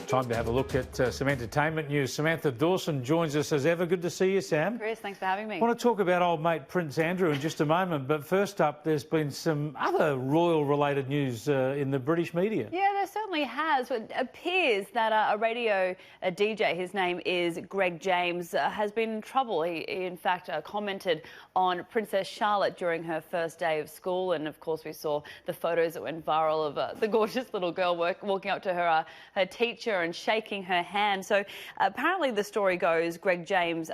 Time to have a look at some entertainment news. Samantha Dawson joins us as ever. Good to see you, Sam. Chris, thanks for having me. I want to talk about old mate Prince Andrew in just a moment, but first up, there's been some other royal-related news in the British media. Yeah, there certainly has. It appears that a radio DJ, his name is Greg James, has been in trouble. He in fact, commented on Princess Charlotte during her first day of school, and of course we saw the photos that went viral of the gorgeous little girl walking up to her teacher and shaking her hand. So apparently the story goes, Greg James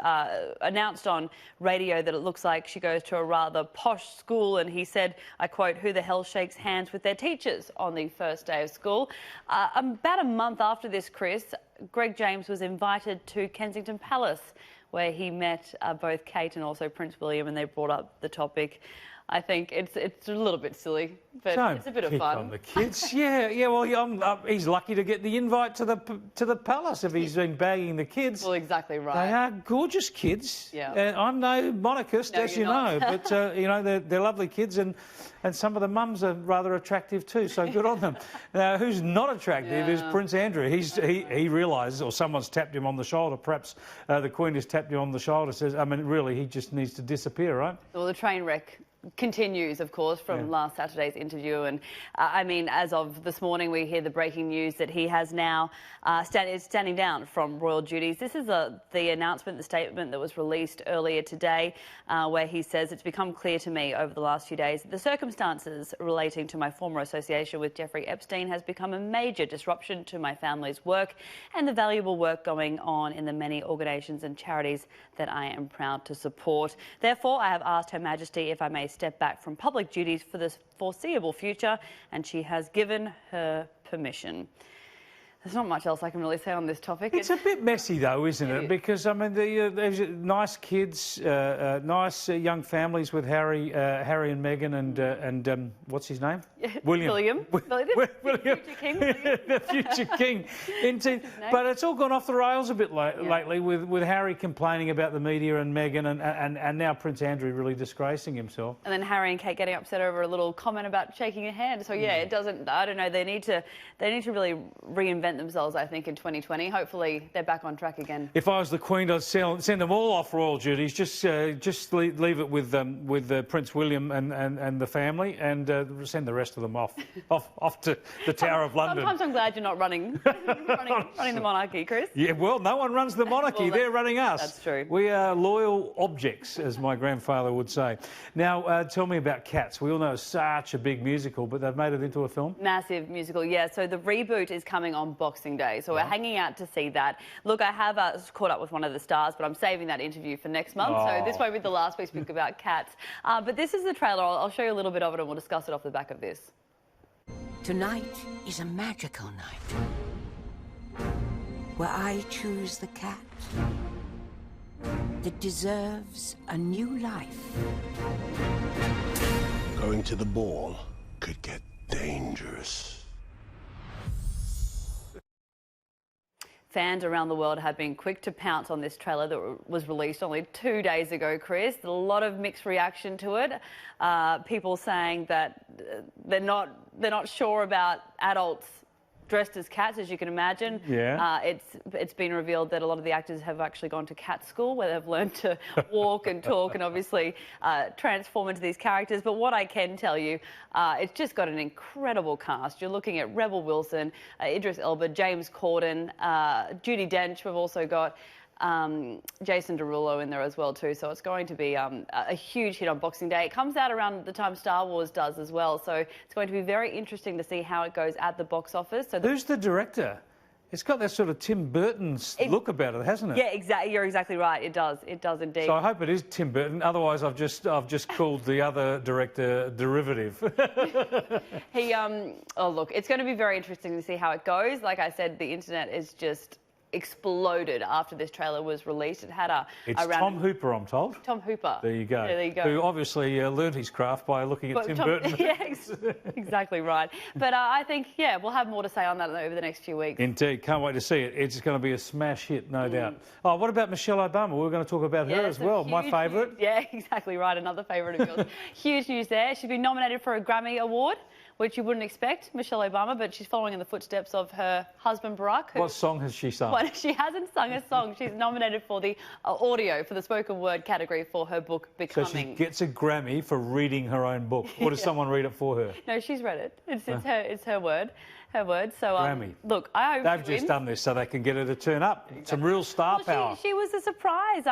announced on radio that it looks like she goes to a rather posh school, and he said, I quote, "Who the hell shakes hands with their teachers on the first day of school?" About a month after this, Chris, Greg James was invited to Kensington Palace, where he met both Kate and also Prince William, and they brought up the topic. I think it's a little bit silly, but it's a bit of fun. On the kids, yeah. Well, he's lucky to get the invite to the palace if he's been bagging the kids. Well, exactly right. They are gorgeous kids. Yeah. I'm no monarchist, as you know, but you know they're lovely kids, and some of the mums are rather attractive too. So good on them. Now, who's not attractive is Prince Andrew. He realises, or someone's tapped him on the shoulder. Perhaps the Queen has tapped him on the shoulder. Says, I mean, really, he just needs to disappear, right? Well, the train wreck continues, of course, from last Saturday's interview, and I mean, as of this morning, we hear the breaking news that he has now standing down from royal duties. This is the announcement, the statement that was released earlier today, where he says, "It's become clear to me over the last few days that the circumstances relating to my former association with Jeffrey Epstein has become a major disruption to my family's work and the valuable work going on in the many organisations and charities that I am proud to support. Therefore, I have asked Her Majesty if I may step back from public duties for the foreseeable future, and she has given her permission." There's not much else I can really say on this topic. It's a bit messy, though, isn't it? Because, I mean, there's nice kids, nice young families with Harry and Meghan and what's his name? William. The future king. The future king. But it's all gone off the rails a bit lately with Harry complaining about the media and Meghan and now Prince Andrew really disgracing himself. And then Harry and Kate getting upset over a little comment about shaking a hand. So, yeah, it doesn't... I don't know. They need to really reinvent themselves, I think, in 2020. Hopefully they're back on track again. If I was the Queen, I'd send them all off royal duties. Just leave it with Prince William and the family, and send the rest of them off to the Tower of London. Sometimes I'm glad you're not running the monarchy, Chris. Yeah, well, no one runs the monarchy. They're running us. That's true. We are loyal objects, as my grandfather would say. Now, tell me about Cats. We all know it's such a big musical, but they've made it into a film. Massive musical, yeah. So the reboot is coming on Boxing Day, so we're hanging out to see that. Look, I have caught up with one of the stars, but I'm saving that interview for next month, so this won't be the last we speak about Cats. But this is the trailer. I'll show you a little bit of it, and we'll discuss it off the back of this. Tonight is a magical night where I choose the cat that deserves a new life. Going to the ball could get dangerous. Fans around the world have been quick to pounce on this trailer that was released only 2 days ago, Chris. A lot of mixed reaction to it. People saying that they're not sure about adults dressed as cats, as you can imagine. Yeah. It's been revealed that a lot of the actors have actually gone to cat school, where they've learned to walk and talk and obviously transform into these characters. But what I can tell you, it's just got an incredible cast. You're looking at Rebel Wilson, Idris Elba, James Corden, Judi Dench. We've also got Jason Derulo in there as well too, so it's going to be a huge hit on Boxing Day. It comes out around the time Star Wars does as well, so it's going to be very interesting to see how it goes at the box office. So who's the director? It's got that sort of Tim Burton look about it, hasn't it? Yeah, exactly. You're exactly right. It does indeed. So I hope it is Tim Burton. Otherwise, I've just called the other director derivative. Oh look, it's going to be very interesting to see how it goes. Like I said, the internet is just exploded after this trailer was released. It had It's Tom Hooper, I'm told. Tom Hooper. There you go. Yeah, there you go. Who obviously learned his craft by looking at Tim Burton. Yeah, exactly right. But I think, yeah, we'll have more to say on that over the next few weeks. Indeed. Can't wait to see it. It's going to be a smash hit, no doubt. Oh, what about Michelle Obama? We're going to talk about her as well. My favourite. Yeah, exactly right. Another favourite of yours. Huge news there. She's been nominated for a Grammy Award, which you wouldn't expect, Michelle Obama, but she's following in the footsteps of her husband, Barack. What song has she sung? Well, she hasn't sung a song. She's nominated for the audio, for the spoken word category for her book, Becoming. So she gets a Grammy for reading her own book. Or does someone read it for her? No, she's read it. It's her word. Her word. So, Grammy. Look, I hope they've just done this so they can get her to turn up. Exactly. Some real star power. She was a surprise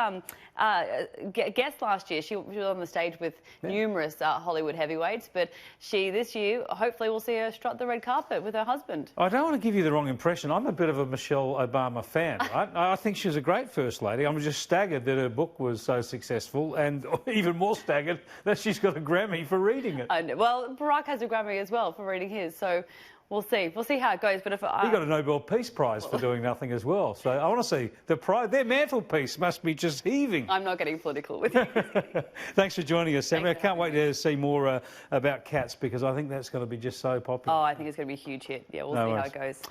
guest last year. She was on the stage with numerous Hollywood heavyweights, but this year, hopefully we'll see her strut the red carpet with her husband. I don't want to give you the wrong impression. I'm a bit of a Michelle Obama fan, right? I think she was a great First Lady. I'm just staggered that her book was so successful, and even more staggered that she's got a Grammy for reading it. Well, Barack has a Grammy as well for reading his, so we'll see. We'll see how it goes. But if he got a Nobel Peace Prize for doing nothing as well. So I want to see their mantelpiece must be just heaving. I'm not getting political with you. Thanks for joining us, Sammy. I can't wait to see more about Cats because I think that's going to be just so popular. Oh, I think it's going to be a huge hit. Yeah, we'll see how it goes.